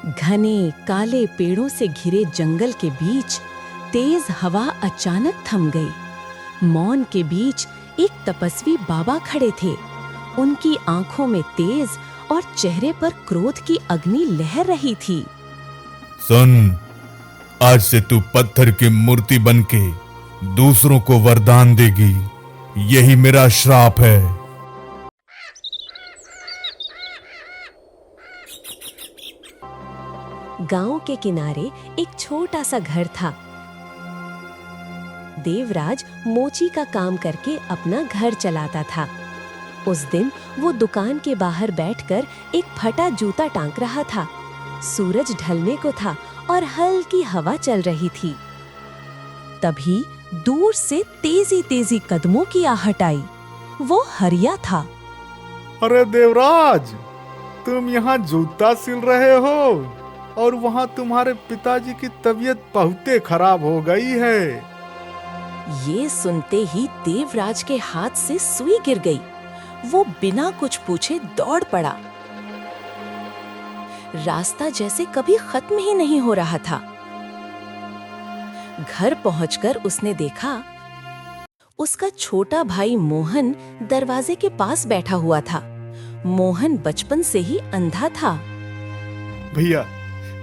घने काले पेड़ों से घिरे जंगल के बीच तेज हवा अचानक थम गई। मौन के बीच एक तपस्वी बाबा खड़े थे। उनकी आंखों में तेज और चेहरे पर क्रोध की अग्नि लहर रही थी। सुन, आज से तू पत्थर की मूर्ति बनके दूसरों को वरदान देगी। यही मेरा श्राप है। गांव के किनारे एक छोटा सा घर था। देवराज मोची का काम करके अपना घर चलाता था। उस दिन वो दुकान के बाहर बैठकर एक फटा जूता टांग रहा था। सूरज ढलने को था और हल्की हवा चल रही थी। तभी दूर से तेजी तेजी कदमों की आहट आई। वो हरिया था। अरे देवराज, तुम यहाँ जूता सिल रहे हो और वहाँ तुम्हारे पिताजी की तबीयत बहुते खराब हो गई है। ये सुनते ही देवराज के हाथ से सुई गिर गई। वो बिना कुछ पूछे दौड़ पड़ा। रास्ता जैसे कभी खत्म ही नहीं हो रहा था। घर पहुंचकर उसने देखा, उसका छोटा भाई मोहन दरवाजे के पास बैठा हुआ था। मोहन बचपन से ही अंधा था। भैया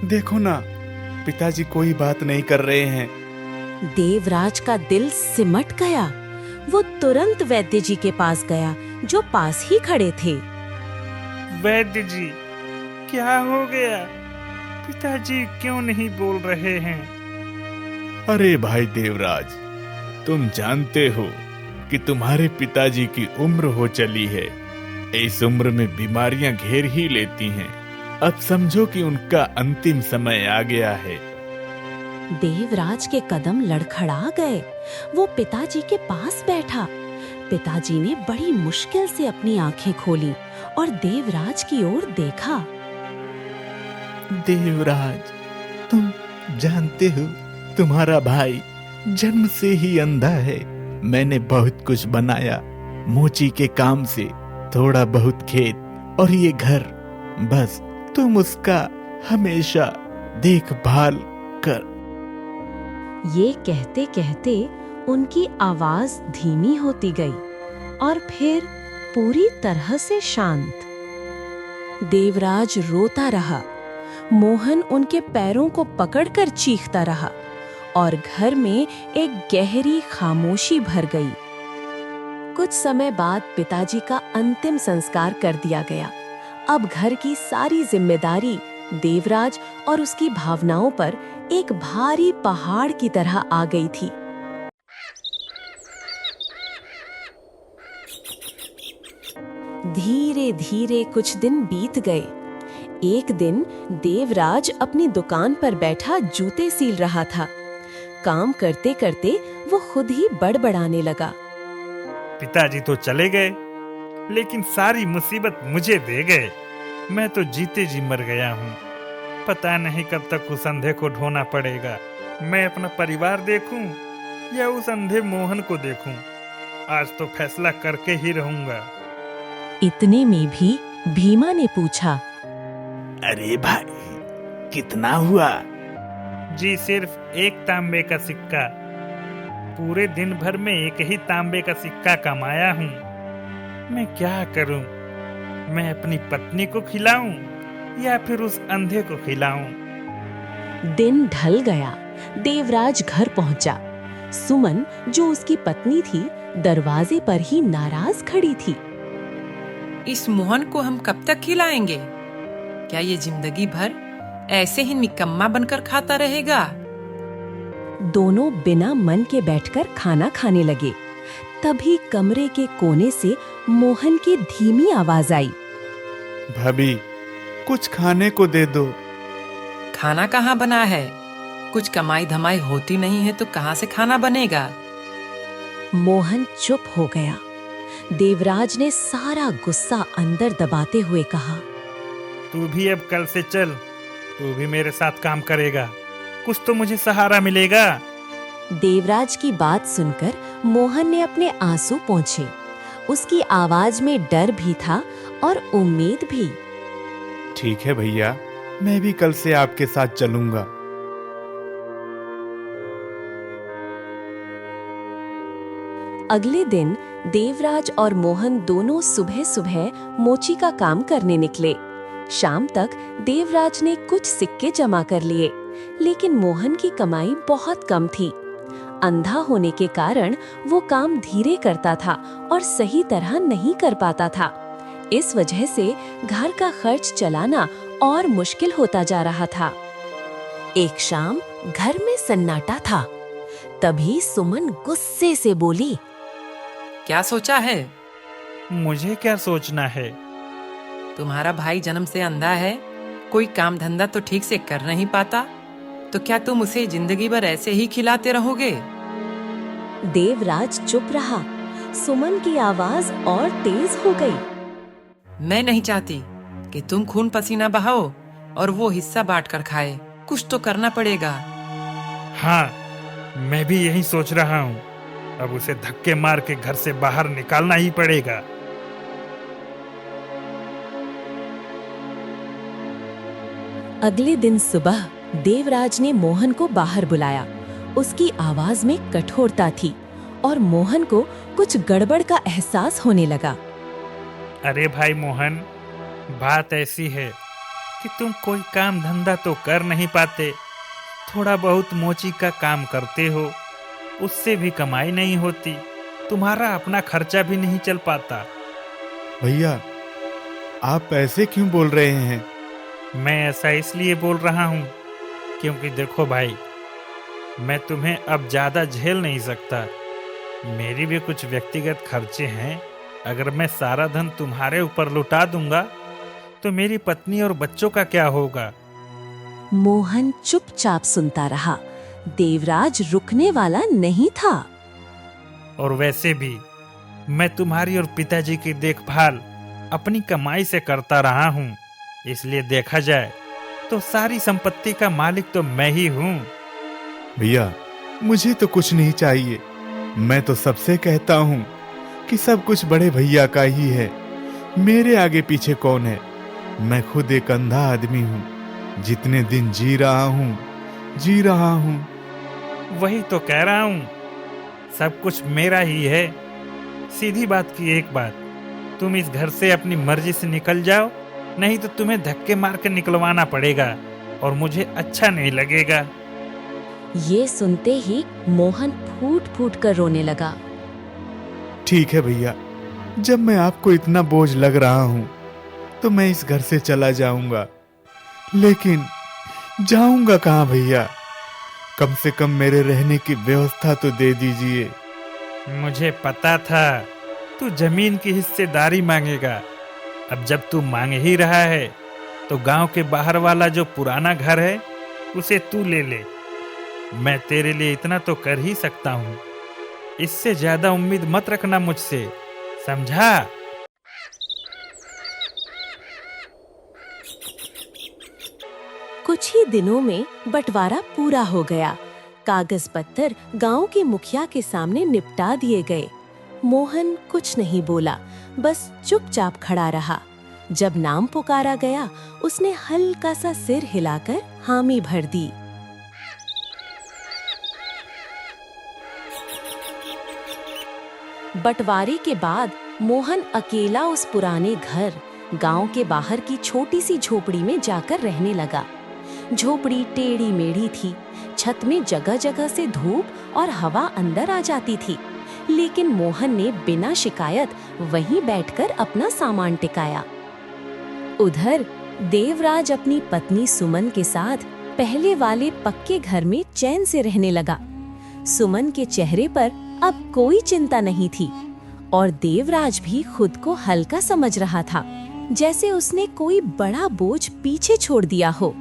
देखो ना, पिताजी कोई बात नहीं कर रहे हैं। देवराज का दिल सिमट गया। वो तुरंत वैद्य जी के पास गया, जो पास ही खड़े थे। वैद्य जी, क्या हो गया? पिताजी क्यों नहीं बोल रहे हैं? अरे भाई देवराज, तुम जानते हो कि तुम्हारे पिताजी की उम्र हो चली है। इस उम्र में बीमारियां घेर ही लेती हैं। अब समझो कि उनका अंतिम समय आ गया है। देवराज के कदम लड़खड़ा गए। वो पिताजी के पास बैठा। पिताजी ने बड़ी मुश्किल से अपनी आंखें खोली और देवराज की ओर देखा। देवराज, तुम जानते हो तुम्हारा भाई जन्म से ही अंधा है। मैंने बहुत कुछ बनाया, मोची के काम से थोड़ा बहुत खेत और ये घर। बस तुम उसका हमेशा देखभाल कर। ये कहते कहते उनकी आवाज धीमी होती गई और फिर पूरी तरह से शांत। देवराज रोता रहा। मोहन उनके पैरों को पकड़कर चीखता रहा और घर में एक गहरी खामोशी भर गई। कुछ समय बाद पिताजी का अंतिम संस्कार कर दिया गया। अब घर की सारी जिम्मेदारी देवराज और उसकी भावनाओं पर एक भारी पहाड़ की तरह आ गई थी। धीरे धीरे कुछ दिन बीत गए। एक दिन देवराज अपनी दुकान पर बैठा जूते सील रहा था। काम करते करते वो खुद ही बड़बड़ाने लगा। पिताजी तो चले गए, लेकिन सारी मुसीबत मुझे दे गए। मैं तो जीते जी मर गया हूँ। पता नहीं कब तक उस अंधे को ढोना पड़ेगा। मैं अपना परिवार देखूं या उस अंधे मोहन को देखूं। आज तो फैसला करके ही रहूंगा। इतने में भी भीमा ने पूछा, अरे भाई, कितना हुआ? जी सिर्फ एक तांबे का सिक्का। पूरे दिन भर में एक ही तांबे का सिक्का कमाया हूँ। मैं क्या करूँ? मैं अपनी पत्नी को खिलाऊं या फिर उस अंधे को खिलाऊं? दिन ढल गया। देवराज घर पहुंचा। सुमन, जो उसकी पत्नी थी, दरवाजे पर ही नाराज खड़ी थी। इस मोहन को हम कब तक खिलाएंगे? क्या ये जिंदगी भर ऐसे ही निकम्मा बनकर खाता रहेगा? दोनों बिना मन के बैठकर खाना खाने लगे। तभी कमरे के कोने से मोहन की धीमी आवाज आई। भाभी, कुछ खाने को दे दो। खाना कहाँ बना है? कुछ कमाई धमाई होती नहीं है तो कहाँ से खाना बनेगा? मोहन चुप हो गया। देवराज ने सारा गुस्सा अंदर दबाते हुए कहा, तू भी अब कल से चल। तू भी मेरे साथ काम करेगा। कुछ तो मुझे सहारा मिलेगा। देवराज की बात सुनकर मोहन ने अपने आंसू पोंछे। उसकी आवाज में डर भी था और उम्मीद भी। ठीक है भैया, मैं भी कल से आपके साथ चलूंगा। अगले दिन देवराज और मोहन दोनों सुबह सुबह मोची का काम करने निकले। शाम तक देवराज ने कुछ सिक्के जमा कर लिए, लेकिन मोहन की कमाई बहुत कम थी। अंधा होने के कारण वो काम धीरे करता था और सही तरह नहीं कर पाता था। इस वजह से घर का खर्च चलाना और मुश्किल होता जा रहा था। एक शाम घर में सन्नाटा था। तभी सुमन गुस्से से बोली, क्या सोचा है? मुझे क्या सोचना है? तुम्हारा भाई जन्म से अंधा है, कोई काम धंधा तो ठीक से कर नहीं पाता, तो क्या तुम उसे जिंदगी भर ऐसे ही खिलाते रहोगे? देवराज चुप रहा। सुमन की आवाज और तेज हो गई। मैं नहीं चाहती कि तुम खून पसीना बहाओ और वो हिस्सा बांट कर खाए। कुछ तो करना पड़ेगा। हाँ, मैं भी यही सोच रहा हूँ। अब उसे धक्के मार के घर से बाहर निकालना ही पड़ेगा। अगले दिन सुबह देवराज ने मोहन को बाहर बुलाया। उसकी आवाज में कठोरता थी और मोहन को कुछ गड़बड़ का एहसास होने लगा। अरे भाई मोहन, बात ऐसी है कि तुम कोई काम धंधा तो कर नहीं पाते, थोड़ा बहुत मोची का काम करते हो, उससे भी कमाई नहीं होती, तुम्हारा अपना खर्चा भी नहीं चल पाता। भैया, आप ऐसे क्यों बोल रहे हैं? मैं ऐसा इसलिए बोल रहा हूँ क्योंकि देखो भाई, मैं तुम्हें अब ज्यादा झेल नहीं सकता। मेरी भी कुछ व्यक्तिगत खर्चे हैं। अगर मैं सारा धन तुम्हारे ऊपर लुटा दूंगा तो मेरी पत्नी और बच्चों का क्या होगा? मोहन चुपचाप सुनता रहा। देवराज रुकने वाला नहीं था। और वैसे भी मैं तुम्हारी और पिताजी की देखभाल अपनी कमाई से करता रहा हूँ, इसलिए देखा जाए तो सारी संपत्ति का मालिक तो मैं ही हूँ। भैया, मुझे तो कुछ नहीं चाहिए। मैं तो सबसे कहता हूँ कि सब कुछ बड़े भैया का ही है। मेरे आगे पीछे कौन है? मैं खुद एक अंधा आदमी हूँ। जितने दिन जी रहा हूँ। वही तो कह रहा हूँ, सब कुछ मेरा ही है। सीधी बात की एक बात, तुम इस घर से अपनी मर्जी से निकल जाओ, नहीं तो तुम्हें धक्के मार के निकलवाना पड़ेगा और मुझे अच्छा नहीं लगेगा। ये सुनते ही मोहन फूट फूट कर रोने लगा। ठीक है भैया, जब मैं आपको इतना बोझ लग रहा हूँ तो मैं इस घर से चला जाऊंगा। लेकिन जाऊंगा कहाँ भैया? कम से कम मेरे रहने की व्यवस्था तो दे दीजिए। मुझे पता था तू जमीन की हिस्सेदारी मांगेगा। अब जब तू मांग ही रहा है तो गांव के बाहर वाला जो पुराना घर है उसे तू ले ले। मैं तेरे लिए इतना तो कर ही सकता हूँ, इससे ज्यादा उम्मीद मत रखना मुझसे, समझा? कुछ ही दिनों में बंटवारा पूरा हो गया। कागज पत्तर गांव के मुखिया के सामने निपटा दिए गए। मोहन कुछ नहीं बोला, बस चुपचाप खड़ा रहा। जब नाम पुकारा गया, उसने हल्का सा सिर हिलाकर हामी भर दी। बंटवारे के बाद मोहन अकेला उस पुराने घर, गांव के बाहर की छोटी सी झोपड़ी में जाकर रहने लगा। झोपड़ी टेढ़ी मेढ़ी थी, छत में जगह जगह से धूप और हवा अंदर आ जाती थी, लेकिन मोहन ने बिना शिकायत वहीं बैठकर अपना सामान टिकाया। उधर देवराज अपनी पत्नी सुमन के साथ पहले वाले पक्के घर में चैन से रहने लगा। सुमन के चेहरे पर अब कोई चिंता नहीं थी और देवराज भी खुद को हल्का समझ रहा था, जैसे उसने कोई बड़ा बोझ पीछे छोड़ दिया हो।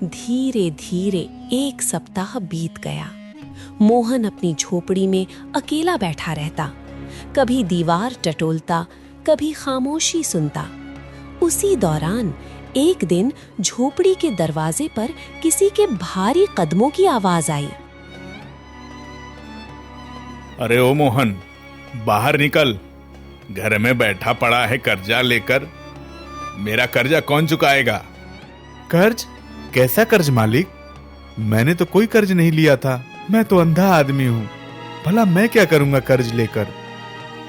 धीरे धीरे एक सप्ताह बीत गया। मोहन अपनी झोपड़ी में अकेला बैठा रहता, कभी दीवार टटोलता, कभी खामोशी सुनता। उसी दौरान एक दिन झोपड़ी के दरवाजे पर किसी के भारी कदमों की आवाज आई। अरे ओ मोहन, बाहर निकल। घर में बैठा पड़ा है कर्जा लेकर। मेरा कर्जा कौन चुकाएगा? कर्ज? कैसा कर्ज मालिक? मैंने तो कोई कर्ज नहीं लिया था। मैं तो अंधा आदमी हूँ। भला मैं क्या करूंगा कर्ज लेकर?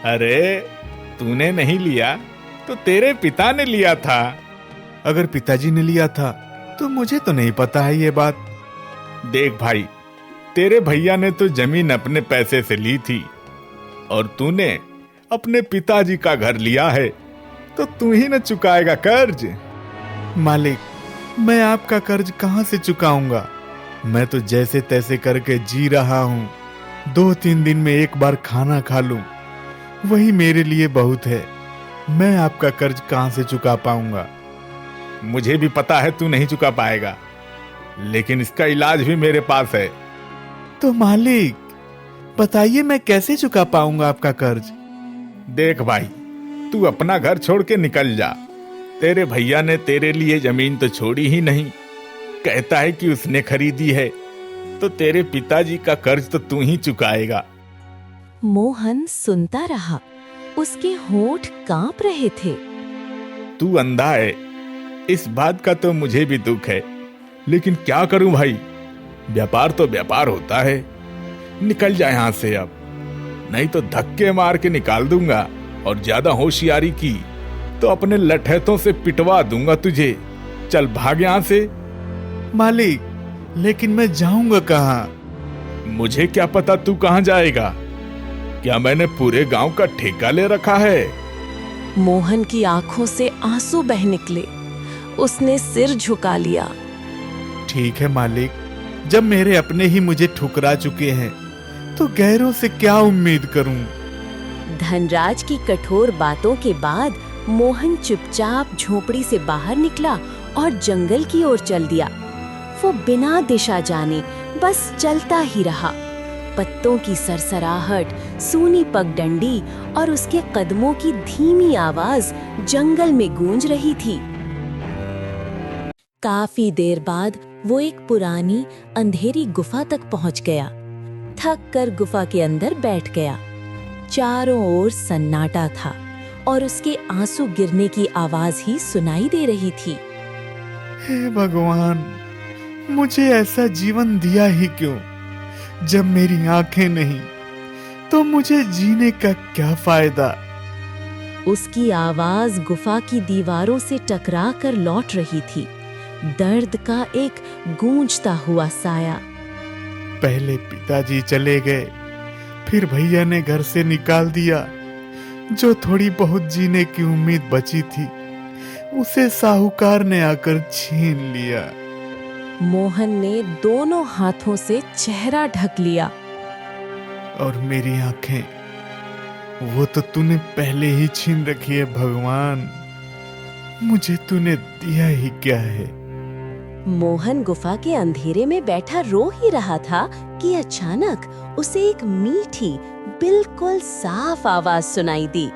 अरे तूने नहीं लिया तो तेरे पिता ने लिया था। अगर पिताजी ने लिया था तो मुझे तो नहीं पता है ये बात। देख भाई, तेरे भैया ने तो जमीन अपने पैसे से ली थी और तूने अपने पिताजी का घर लिया है, तो तू ही न चुकाएगा कर्ज। मालिक, मैं आपका कर्ज कहां से चुकाऊंगा? मैं तो जैसे तैसे करके जी रहा हूँ। 2-3 दिन में एक बार खाना खा लूं, वही मेरे लिए बहुत है। मैं आपका कर्ज कहां से चुका पाऊंगा? मुझे भी पता है तू नहीं चुका पाएगा, लेकिन इसका इलाज भी मेरे पास है। तो मालिक बताइए, मैं कैसे चुका पाऊंगा आपका कर्ज? देख भाई, तू अपना घर छोड़ के निकल जा। तेरे भैया ने तेरे लिए जमीन तो छोड़ी ही नहीं, कहता है कि उसने खरीदी है, तो तेरे पिताजी का कर्ज तो तू ही चुकाएगा। मोहन सुनता रहा। उसके होंठ कांप रहे थे। तू अंधा है, इस बात का तो मुझे भी दुख है, लेकिन क्या करूं भाई, व्यापार तो व्यापार होता है। निकल जा यहां से अब, नहीं तो धक्के मार के निकाल दूंगा, और ज्यादा होशियारी की तो अपने लठैतों से पिटवा दूंगा तुझे। चल भाग यहां से। मालिक, लेकिन मैं जाऊंगा कहाँ? मुझे क्या पता तू कहां जाएगा? क्या मैंने पूरे गांव का ठेका ले रखा है? मोहन की आंखों से आंसू बह निकले। उसने सिर झुका लिया। ठीक है मालिक, जब मेरे अपने ही मुझे ठुकरा चुके हैं तो गैरों से क्या उम्मीद करूं? धनराज की कठोर बातों के बाद मोहन चुपचाप झोपड़ी से बाहर निकला और जंगल की ओर चल दिया। वो बिना दिशा जाने बस चलता ही रहा। पत्तों की सरसराहट, सूनी पगडंडी और उसके कदमों की धीमी आवाज जंगल में गूंज रही थी। काफी देर बाद वो एक पुरानी अंधेरी गुफा तक पहुंच गया। थक कर गुफा के अंदर बैठ गया। चारों ओर सन्नाटा था और उसके आंसू गिरने की आवाज ही सुनाई दे रही थी। हे भगवान, मुझे ऐसा जीवन दिया ही क्यों? जब मेरी आंखें नहीं तो मुझे जीने का क्या फायदा? उसकी आवाज गुफा की दीवारों से टकरा कर लौट रही थी। दर्द का एक गूंजता हुआ साया। पहले पिताजी चले गए, फिर भैया ने घर से निकाल दिया। जो थोड़ी बहुत जीने की उम्मीद बची थी, उसे साहूकार ने आकर छीन लिया। मोहन ने दोनों हाथों से चेहरा ढक लिया। और मेरी आंखें, वो तो तूने पहले ही छीन रखी है भगवान। मुझे तूने दिया ही क्या है? मोहन गुफा के अंधेरे में बैठा रो ही रहा था कि अचानक उसे एक मीठी, बिल्कुल साफ आवाज सुनाई दी।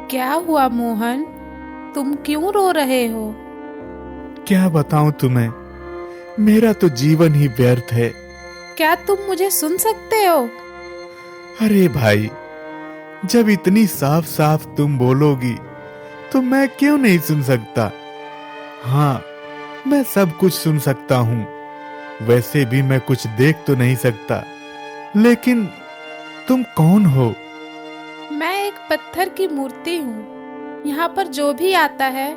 क्या हुआ मोहन? तुम क्यों रो रहे हो? क्या बताऊं तुम्हें, मेरा तो जीवन ही व्यर्थ है। क्या तुम मुझे सुन सकते हो? अरे भाई, जब इतनी साफ साफ तुम बोलोगी तो मैं क्यों नहीं सुन सकता? हाँ, मैं सब कुछ सुन सकता हूँ। वैसे भी मैं कुछ देख तो नहीं सकता, लेकिन तुम कौन हो? मैं एक पत्थर की मूर्ति हूँ। यहाँ पर जो भी आता है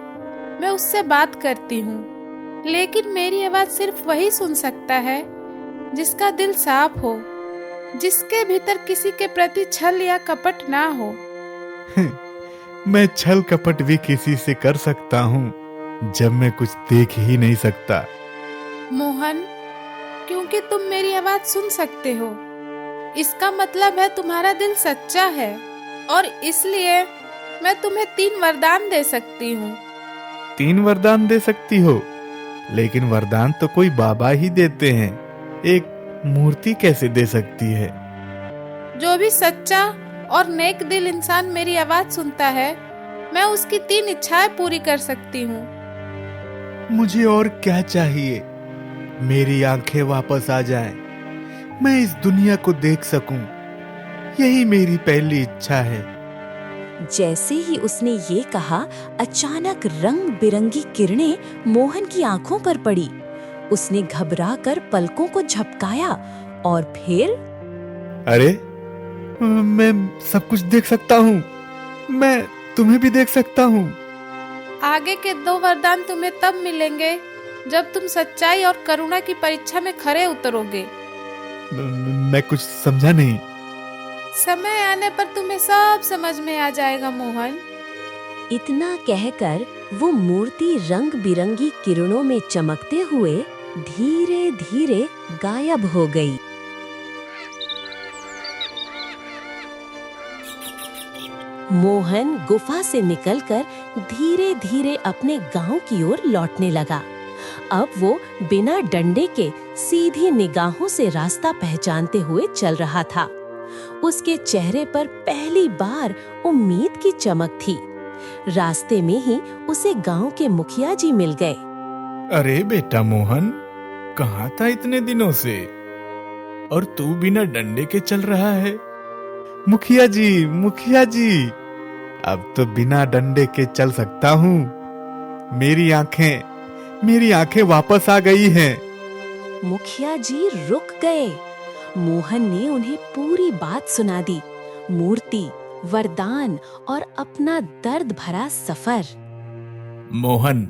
मैं उससे बात करती हूँ, लेकिन मेरी आवाज सिर्फ वही सुन सकता है जिसका दिल साफ हो, जिसके भीतर किसी के प्रति छल या कपट ना हो। मैं छल कपट भी किसी से कर सकता हूँ जब मैं कुछ देख ही नहीं सकता। मोहन, क्योंकि तुम मेरी आवाज सुन सकते हो, इसका मतलब है तुम्हारा दिल सच्चा है, और इसलिए मैं तुम्हें 3 वरदान दे सकती हूँ। 3 वरदान दे सकती हो? लेकिन वरदान तो कोई बाबा ही देते हैं, एक मूर्ति कैसे दे सकती है? जो भी सच्चा और नेक दिल इंसान मेरी आवाज सुनता है, मैं उसकी 3 इच्छाएं पूरी कर सकती हूँ। मुझे और क्या चाहिए? मेरी आंखें वापस आ जाएं, मैं इस दुनिया को देख सकूं, यही मेरी पहली इच्छा है। जैसे ही उसने ये कहा, अचानक रंग बिरंगी किरणें मोहन की आंखों पर पड़ी। उसने घबराकर पलकों को झपकाया और फिर अरे, मैं सब कुछ देख सकता हूँ। मैं तुम्हें भी देख सकता हूँ। आगे के 2 वरदान तुम्हें तब मिलेंगे जब तुम सच्चाई और करुणा की परीक्षा में खरे उतरोगे। मैं कुछ समझा नहीं। समय आने पर तुम्हें सब समझ में आ जाएगा मोहन। इतना कहकर वो मूर्ति रंग बिरंगी किरणों में चमकते हुए धीरे धीरे गायब हो गई। मोहन गुफा से निकलकर धीरे धीरे अपने गांव की ओर लौटने लगा। अब वो बिना डंडे के सीधी निगाहों से रास्ता पहचानते हुए चल रहा था। उसके चेहरे पर पहली बार उम्मीद की चमक थी। रास्ते में ही उसे गांव के मुखिया जी मिल गए। अरे बेटा मोहन, कहाँ था इतने दिनों से? और तू बिना डंडे के चल रहा है? मुखिया जी, मुखिया जी, अब तो बिना डंडे के चल सकता हूँ। मेरी आंखें वापस आ गई हैं। मुखिया जी रुक गए। मोहन ने उन्हें पूरी बात सुना दी, मूर्ति, वरदान और अपना दर्द भरा सफर। मोहन,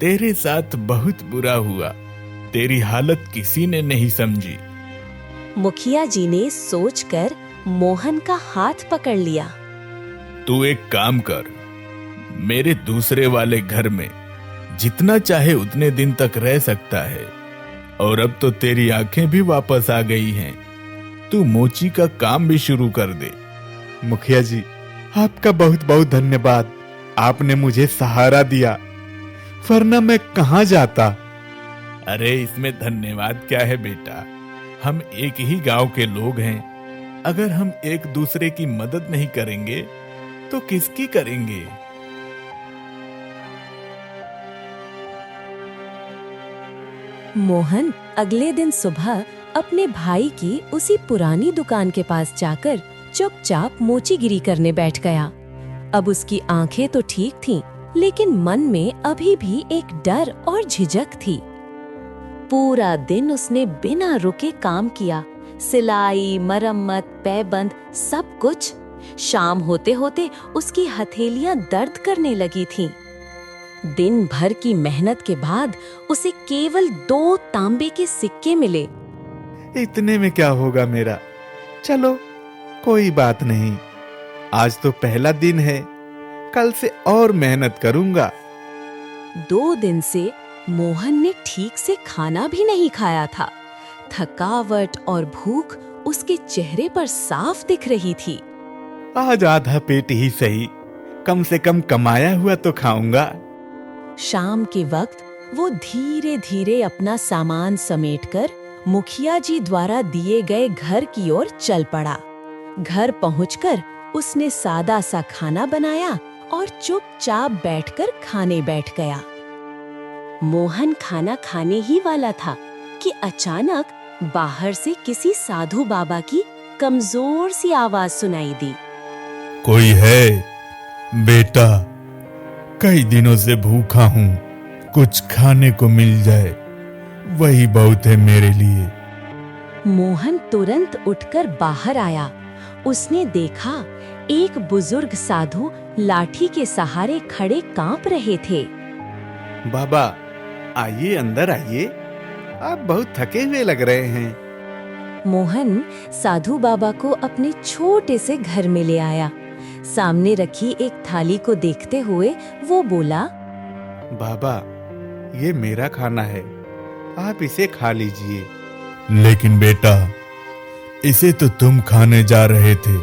तेरे साथ बहुत बुरा हुआ। तेरी हालत किसी ने नहीं समझी। मुखिया जी ने सोचकर मोहन का हाथ पकड़ लिया। तू एक काम कर, मेरे दूसरे वाले घर में जितना चाहे उतने दिन तक रह सकता है। और अब तो तेरी आंखें भी वापस आ गई हैं। तू मोची का काम भी शुरू कर दे। मुखिया जी, आपका बहुत बहुत धन्यवाद। आपने मुझे सहारा दिया, वरना मैं कहाँ जाता। अरे इसमें धन्यवाद क्या है बेटा, हम एक ही गांव के लोग हैं। अगर हम एक दूसरे की मदद नहीं करेंगे तो किसकी करेंगे? मोहन अगले दिन सुबह अपने भाई की उसी पुरानी दुकान के पास जाकर चुपचाप मोचीगिरी करने बैठ गया। अब उसकी आंखें तो ठीक थीं, लेकिन मन में अभी भी एक डर और झिझक थी। पूरा दिन उसने बिना रुके काम किया, सिलाई, मरम्मत, पैबंद, सब कुछ। शाम होते होते उसकी हथेलियां दर्द करने लगी थीं। दिन भर की मेहनत के बाद उसे केवल 2 तांबे के सिक्के मिले। इतने में क्या होगा मेरा? चलो, कोई बात नहीं। आज तो पहला दिन है, कल से और मेहनत करूंगा। 2 दिन से मोहन ने ठीक से खाना भी नहीं खाया था। थकावट और भूख उसके चेहरे पर साफ दिख रही थी। आज आधा पेट ही सही, कम से कम कमाया हुआ तो खाऊंगा। शाम के वक्त वो धीरे धीरे अपना सामान समेटकर मुखिया जी द्वारा दिए गए घर की ओर चल पड़ा। घर पहुंचकर उसने सादा सा खाना बनाया और चुपचाप बैठकर खाने बैठ गया। मोहन खाना खाने ही वाला था कि अचानक बाहर से किसी साधु बाबा की कमजोर सी आवाज सुनाई दी। कोई है बेटा? कई दिनों से भूखा हूँ, कुछ खाने को मिल जाए, वही बहुत है मेरे लिए। मोहन तुरंत उठकर बाहर आया। उसने देखा एक बुजुर्ग साधु लाठी के सहारे खड़े कांप रहे थे। बाबा, आइए, अंदर आइए। आप बहुत थके हुए लग रहे हैं। मोहन साधु बाबा को अपने छोटे से घर में ले आया। सामने रखी एक थाली को देखते हुए वो बोला, बाबा, ये मेरा खाना है, आप इसे खा लीजिए। लेकिन बेटा, इसे तो तुम खाने जा रहे थे।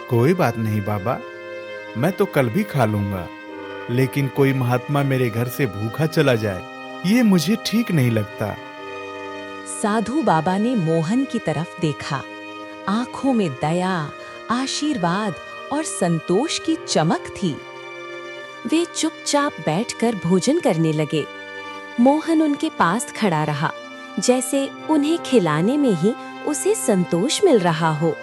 कोई बात नहीं बाबा, मैं तो कल भी खा लूंगा। लेकिन कोई महात्मा मेरे घर से भूखा चला जाए, ये मुझे ठीक नहीं लगता। साधु बाबा ने मोहन की तरफ देखा। आंखों में दया, आशीर्वाद और संतोष की चमक थी। वे चुपचाप बैठकर भोजन करने लगे। मोहन उनके पास खड़ा रहा, जैसे उन्हें खिलाने में ही उसे संतोष मिल रहा हो।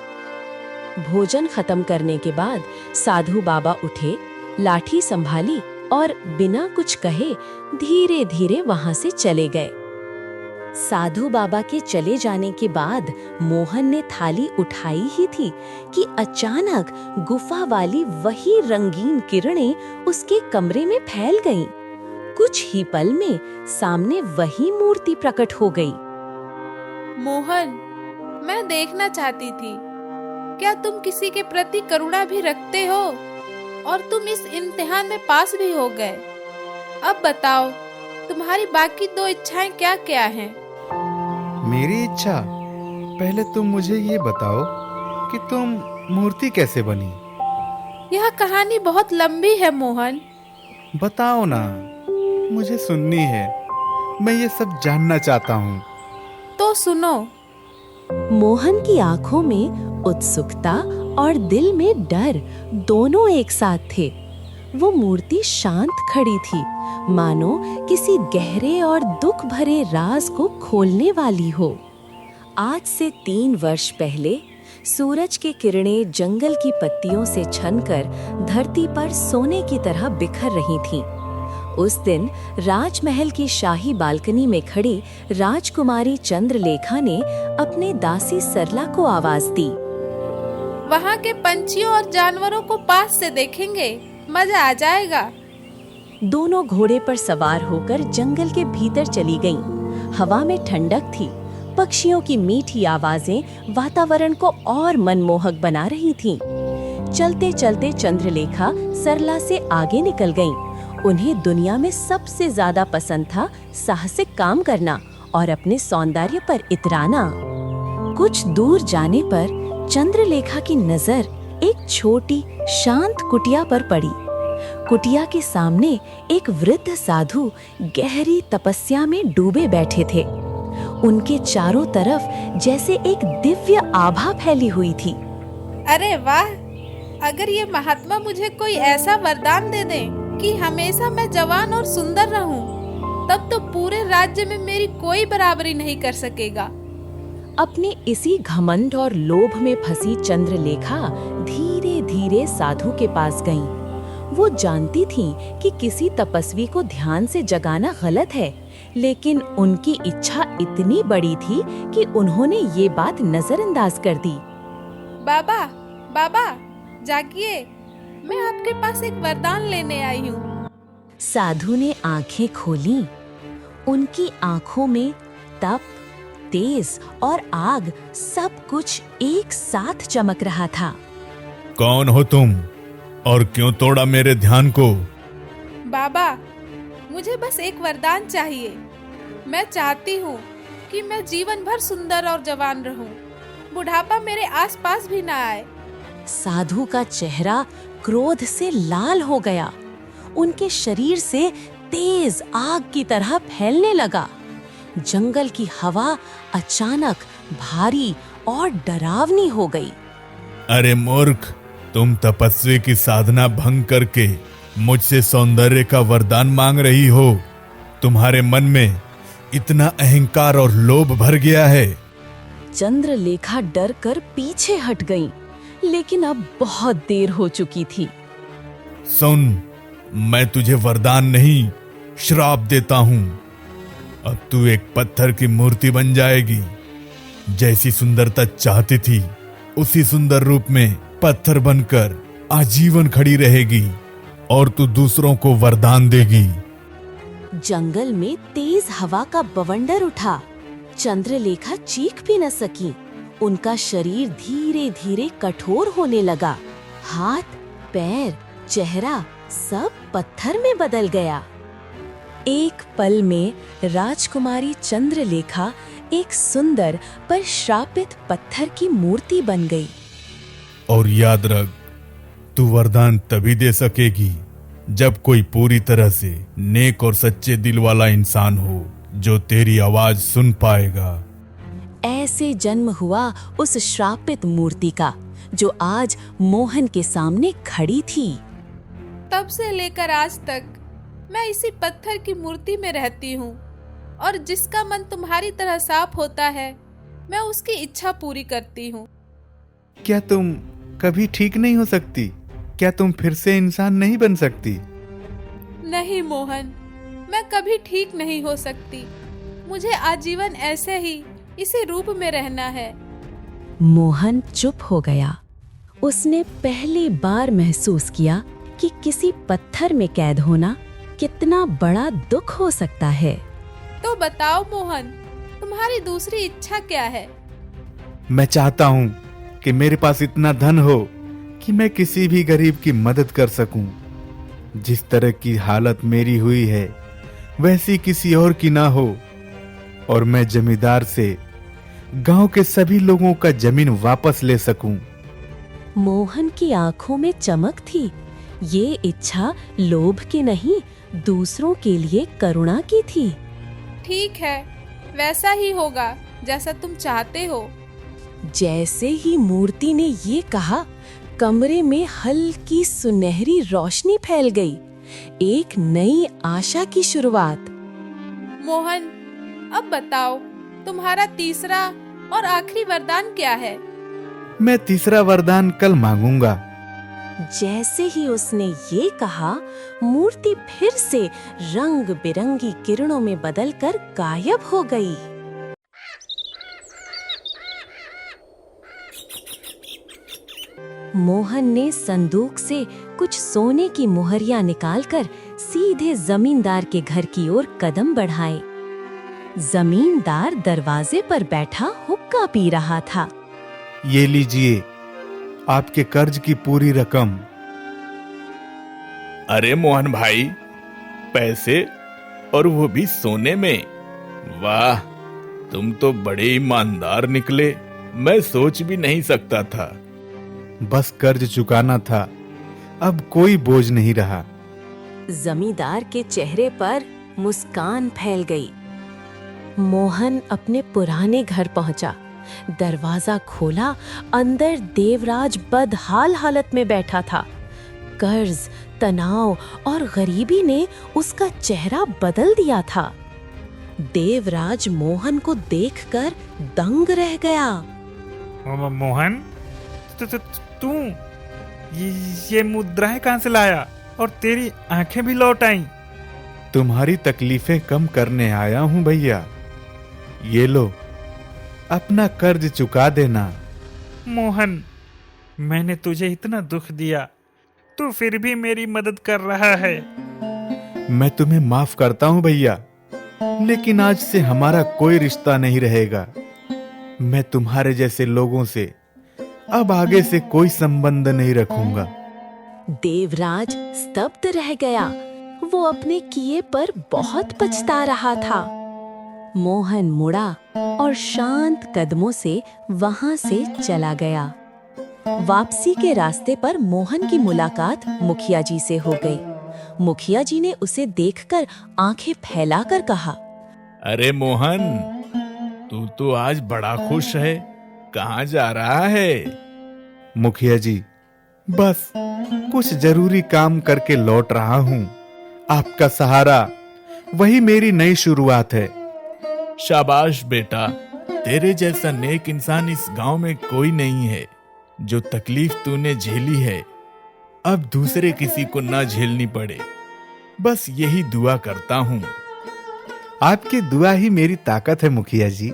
भोजन खत्म करने के बाद साधु बाबा उठे, लाठी संभाली और बिना कुछ कहे धीरे धीरे वहां से चले गए। साधु बाबा के चले जाने के बाद मोहन ने थाली उठाई ही थी कि अचानक गुफा वाली वही रंगीन किरणें उसके कमरे में फैल गईं। कुछ ही पल में सामने वही मूर्ति प्रकट हो गई। मोहन, मैं देखना चाहती थी, क्या तुम किसी के प्रति करुणा भी रखते हो? और तुम इस इम्तिहान में पास भी हो गए। अब बताओ, तुम्हारी बाकी 2 इच्छाएं क्या क्या हैं? मेरी इच्छा? पहले तुम मुझे ये बताओ कि तुम मूर्ति कैसे बनी? यह कहानी बहुत लंबी है मोहन। बताओ ना, मुझे सुननी है। मैं ये सब जानना चाहता हूँ। तो सुनो। मोहन की आंखों में उत्सुकता और दिल में डर दोनों एक साथ थे। वो मूर्ति शांत खड़ी थी, मानो किसी गहरे और दुख भरे राज को खोलने वाली हो। आज से 3 वर्ष पहले सूरज की किरणें जंगल की पत्तियों से छनकर धरती पर सोने की तरह बिखर रही थीं। उस दिन राजमहल की शाही बालकनी में खड़ी राजकुमारी चंद्रलेखा ने अपने दासी सरला को आवाज दी। वहाँ के पंछियों और जानवरों को पास से देखेंगे, मजा आ जाएगा। दोनों घोड़े पर सवार होकर जंगल के भीतर चली गईं। हवा में ठंडक थी, पक्षियों की मीठी आवाजें वातावरण को और मनमोहक बना रही थीं। चलते चलते चंद्रलेखा सरला से आगे निकल गईं। उन्हें दुनिया में सबसे ज्यादा पसंद था साहसिक काम करना और अपने सौंदर्य पर इतराना। कुछ दूर जाने पर चंद्रलेखा की नजर एक छोटी शांत कुटिया पर पड़ी। कुटिया के सामने एक वृद्ध साधु गहरी तपस्या में डूबे बैठे थे। उनके चारों तरफ जैसे एक दिव्य आभा फैली हुई थी। अरे वाह! अगर ये महात्मा मुझे कोई ऐसा वरदान दे दें कि हमेशा मैं जवान और सुंदर रहूं, तब तो पूरे राज्य में मेरी कोई बराबरी नहीं कर सकेगा। अपने इसी घमंड और लोभ में फंसी चंद्रलेखा धीरे धीरे साधु के पास गईं। वो जानती थीं कि किसी तपस्वी को ध्यान से जगाना गलत है, लेकिन उनकी इच्छा इतनी बड़ी थी कि उन्होंने ये बात नजरअंदाज कर दी। बाबा, बाबा, जागिए, मैं आपके पास एक वरदान लेने आई हूँ। साधु ने आंखें खोलीं। उनकी आंखों में तप, तेज और आग सब कुछ एक साथ चमक रहा था। कौन हो तुम और क्यों तोड़ा मेरे ध्यान को? बाबा, मुझे बस एक वरदान चाहिए। मैं चाहती हूँ कि मैं जीवन भर सुंदर और जवान रहूं, बुढ़ापा मेरे आसपास भी ना आए। साधु का चेहरा क्रोध से लाल हो गया। उनके शरीर से तेज आग की तरह फैलने लगा। जंगल की हवा अचानक भारी और डरावनी हो गई। अरे मूर्ख, तुम तपस्वी की साधना भंग करके मुझसे सौंदर्य का वरदान मांग रही हो। तुम्हारे मन में इतना अहंकार और लोभ भर गया है। चंद्रलेखा डर कर पीछे हट गईं, लेकिन अब बहुत देर हो चुकी थी। सुन, मैं तुझे वरदान नहीं, श्राप देता हूँ। अब तू एक पत्थर की मूर्ति बन जाएगी। जैसी सुंदरता चाहती थी, उसी सुंदर रूप में पत्थर बनकर आजीवन खड़ी रहेगी और तू दूसरों को वरदान देगी। जंगल में तेज हवा का बवंडर उठा। चंद्रलेखा चीख भी न सकी। उनका शरीर धीरे धीरे कठोर होने लगा। हाथ, पैर, चेहरा सब पत्थर में बदल गया। एक पल में राजकुमारी चंद्रलेखा एक सुंदर पर श्रापित पत्थर की मूर्ति बन गई। और याद रख, तू वरदान तभी दे सकेगी जब कोई पूरी तरह से नेक और सच्चे दिल वाला इंसान हो, जो तेरी आवाज सुन पाएगा। ऐसे जन्म हुआ उस श्रापित मूर्ति का, जो आज मोहन के सामने खड़ी थी। तब से लेकर आज तक मैं इसी पत्थर की मूर्ति में रहती हूँ, और जिसका मन तुम्हारी तरह साफ होता है, मैं उसकी इच्छा पूरी करती हूँ। क्या तुम कभी ठीक नहीं हो सकती? क्या तुम फिर से इंसान नहीं बन सकती? नहीं मोहन, मैं कभी ठीक नहीं हो सकती। मुझे आजीवन ऐसे ही इसी रूप में रहना है। मोहन चुप हो गया। उसने पहली बार महसूस किया कि किसी पत्थर में कैद होना कितना बड़ा दुख हो सकता है। तो बताओ मोहन, तुम्हारी दूसरी इच्छा क्या है? मैं चाहता हूँ कि मेरे पास इतना धन हो कि मैं किसी भी गरीब की मदद कर सकूं। जिस तरह की हालत मेरी हुई है वैसी किसी और की ना हो, और मैं जमींदार से गांव के सभी लोगों का जमीन वापस ले सकूं। मोहन की आंखों में चमक थी। ये इच्छा लोभ की नहीं, दूसरों के लिए करुणा की थी। ठीक है, वैसा ही होगा जैसा तुम चाहते हो। जैसे ही मूर्ति ने ये कहा, कमरे में हल्की सुनहरी रोशनी फैल गई। एक नई आशा की शुरुआत। मोहन, अब बताओ, तुम्हारा तीसरा और आखिरी वरदान क्या है? मैं तीसरा वरदान कल मांगूंगा। जैसे ही उसने ये कहा, मूर्ति फिर से रंग बिरंगी किरणों में बदलकर गायब हो गई। मोहन ने संदूक से कुछ सोने की मुहरियां निकालकर सीधे जमींदार के घर की ओर कदम बढ़ाए। जमींदार दरवाजे पर बैठा हुक्का पी रहा था। ये लीजिए आपके कर्ज की पूरी रकम। अरे मोहन भाई, पैसे, और वो भी सोने में। वाह, तुम तो बड़े ईमानदार निकले। मैं सोच भी नहीं सकता था। बस कर्ज चुकाना था, अब कोई बोझ नहीं रहा। जमींदार के चेहरे पर मुस्कान फैल गई। मोहन अपने पुराने घर पहुंचा। दरवाजा खोला, अंदर देवराज बदहाल हालत में बैठा था। कर्ज, तनाव और गरीबी ने उसका चेहरा बदल दिया था। देवराज मोहन को देखकर दंग रह गया। मोहन, तू ये मुद्राएं कहाँ से लाया, और तेरी आंखें भी लौट आईं? तुम्हारी तकलीफें कम करने आया हूँ भैया। ये लो, अपना कर्ज चुका देना। मोहन, मैंने तुझे इतना दुख दिया, तू फिर भी मेरी मदद कर रहा है। मैं तुम्हें माफ करता हूँ भैया, लेकिन आज से हमारा कोई रिश्ता नहीं रहेगा। मैं तुम्हारे जैसे लोगों से अब आगे से कोई संबंध नहीं रखूंगा। देवराज स्तब्ध रह गया। वो अपने किए पर बहुत पछता रहा था। मोहन मुड़ा और शांत कदमों से वहां से चला गया। वापसी के रास्ते पर मोहन की मुलाकात मुखिया जी से हो गई। मुखिया जी ने उसे देखकर आंखें फैलाकर कहा, अरे मोहन, तू तो आज बड़ा खुश है। कहाँ जा रहा है? मुखिया जी, बस कुछ जरूरी काम करके लौट रहा हूँ। आपका सहारा, वही मेरी नई शुरुआत है। शाबाश बेटा, तेरे जैसा नेक इंसान इस गांव में कोई नहीं है। जो तकलीफ तूने झेली है, अब दूसरे किसी को ना झेलनी पड़े, बस यही दुआ करता हूँ। आपकी दुआ ही मेरी ताकत है मुखिया जी।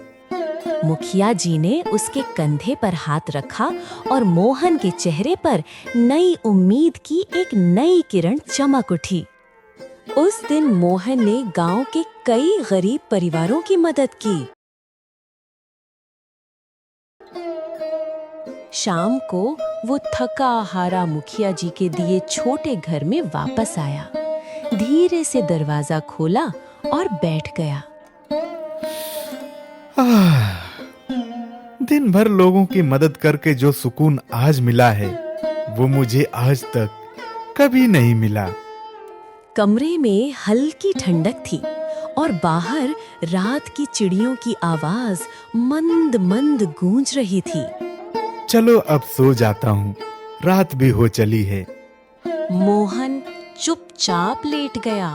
मुखिया जी ने उसके कंधे पर हाथ रखा और मोहन के चेहरे पर नई उम्मीद की एक नई किरण चमक उठी। उस दिन मोहन ने गांव के कई गरीब परिवारों की मदद की। शाम को वो थका हारा मुखिया जी के दिए छोटे घर में वापस आया। धीरे से दरवाजा खोला और बैठ गया। दिन भर लोगों की मदद करके जो सुकून आज मिला है, वो मुझे आज तक कभी नहीं मिला। कमरे में हल्की ठंडक थी और बाहर रात की चिड़ियों की आवाज मंद मंद गूंज रही थी। चलो अब सो जाता हूँ, रात भी हो चली है। मोहन चुपचाप लेट गया।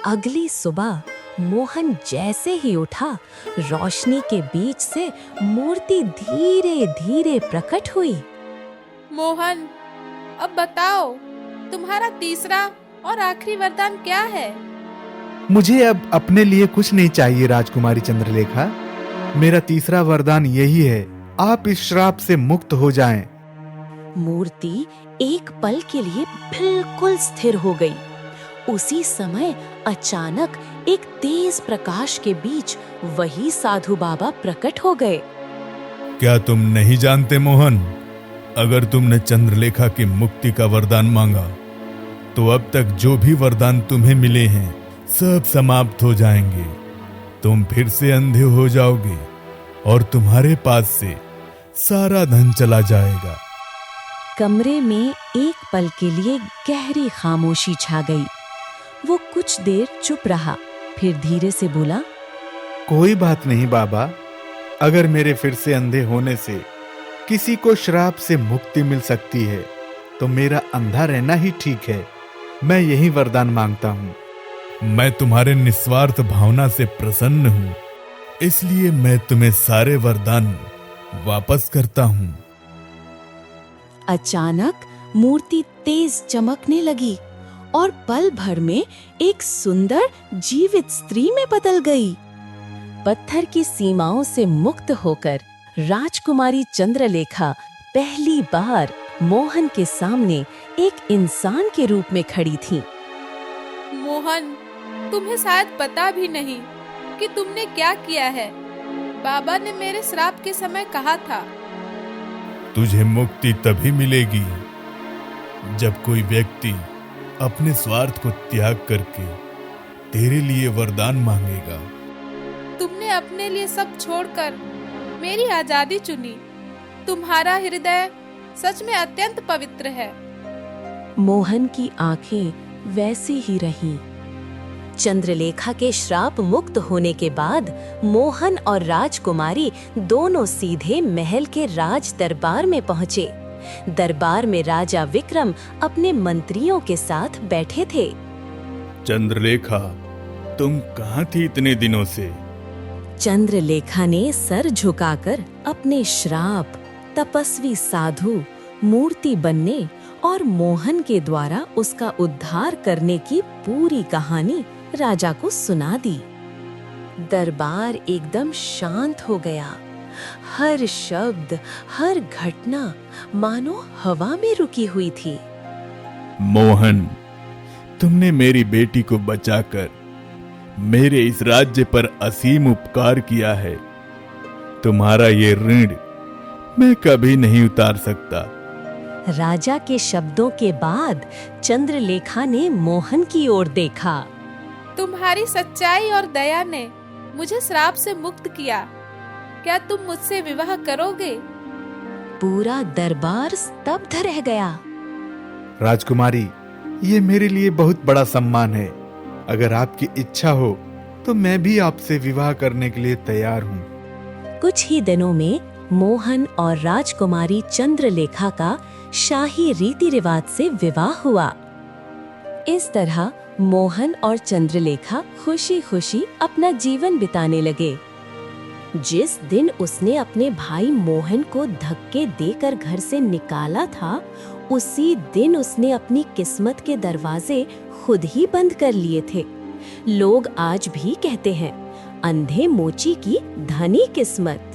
अगली सुबह मोहन जैसे ही उठा, रोशनी के बीच से मूर्ति धीरे धीरे प्रकट हुई। मोहन, अब बताओ, तुम्हारा तीसरा और आखिरी वरदान क्या है? मुझे अब अपने लिए कुछ नहीं चाहिए राजकुमारी चंद्रलेखा। मेरा तीसरा वरदान यही है, आप इस श्राप से मुक्त हो जाएं। मूर्ति एक पल के लिए बिल्कुल स्थिर हो गई। उसी समय अचानक एक तेज प्रकाश के बीच वही साधु बाबा प्रकट हो गए। क्या तुम नहीं जानते मोहन, अगर तुमने चंद्रलेखा की मुक्ति का वरदान मांगा तो अब तक जो भी वरदान तुम्हें मिले हैं सब समाप्त हो जाएंगे। तुम फिर से अंधे हो जाओगे और तुम्हारे पास से सारा धन चला जाएगा। कमरे में एक पल के लिए गहरी खामोशी छा गई। वो कुछ देर चुप रहा, फिर धीरे से बोला, कोई बात नहीं बाबा, अगर मेरे फिर से अंधे होने से किसी को श्राप से मुक्ति मिल सकती है तो मेरा अंधा रहना ही ठीक है। मैं यही वरदान मांगता हूँ। मैं तुम्हारे निस्वार्थ भावना से प्रसन्न हूँ, इसलिए मैं तुम्हें सारे वरदान वापस करता हूँ। अचानक मूर्ति तेज चमकने लगी और पल भर में एक सुंदर जीवित स्त्री में बदल गई। पत्थर की सीमाओं से मुक्त होकर राजकुमारी चंद्रलेखा पहली बार मोहन के सामने एक इंसान के रूप में खड़ी थी। मोहन, तुम्हें शायद पता भी नहीं कि तुमने क्या किया है। बाबा ने मेरे श्राप के समय कहा था, तुझे मुक्ति तभी मिलेगी जब कोई व्यक्ति अपने स्वार्थ को त्याग करके तेरे लिए वरदान मांगेगा। तुमने अपने लिए सब छोड़कर मेरी आजादी चुनी। तुम्हारा हृदय सच में अत्यंत पवित्र है। मोहन की आंखें वैसी ही रहीं। चंद्रलेखा के श्राप मुक्त होने के बाद मोहन और राजकुमारी दोनों सीधे महल के राज दरबार में पहुंचे। दरबार में राजा विक्रम अपने मंत्रियों के साथ बैठे थे। चंद्रलेखा, तुम कहाँ थी इतने दिनों से? चंद्रलेखा ने सर झुकाकर अपने श्राप, तपस्वी साधु, मूर्ति बनने और मोहन के द्वारा उसका उद्धार करने की पूरी कहानी राजा को सुना दी। दरबार एकदम शांत हो गया। हर शब्द, हर घटना मानो हवा में रुकी हुई थी। मोहन, तुमने मेरी बेटी को बचाकर मेरे इस राज्य पर असीम उपकार किया है। तुम्हारा ये ऋण मैं कभी नहीं उतार सकता। राजा के शब्दों के बाद चंद्रलेखा ने मोहन की ओर देखा। तुम्हारी सच्चाई और दया ने मुझे श्राप से मुक्त किया। क्या तुम मुझसे विवाह करोगे? पूरा दरबार स्तब्ध रह गया। राजकुमारी, ये मेरे लिए बहुत बड़ा सम्मान है। अगर आपकी इच्छा हो तो मैं भी आपसे विवाह करने के लिए तैयार हूँ। कुछ ही दिनों में मोहन और राजकुमारी चंद्रलेखा का शाही रीति रिवाज से विवाह हुआ। इस तरह मोहन और चंद्रलेखा खुशी खुशी अपना जीवन बिताने लगे। जिस दिन उसने अपने भाई मोहन को धक्के देकर घर से निकाला था, उसी दिन उसने अपनी किस्मत के दरवाजे खुद ही बंद कर लिए थे। लोग आज भी कहते हैं, अंधे मोची की धनी किस्मत।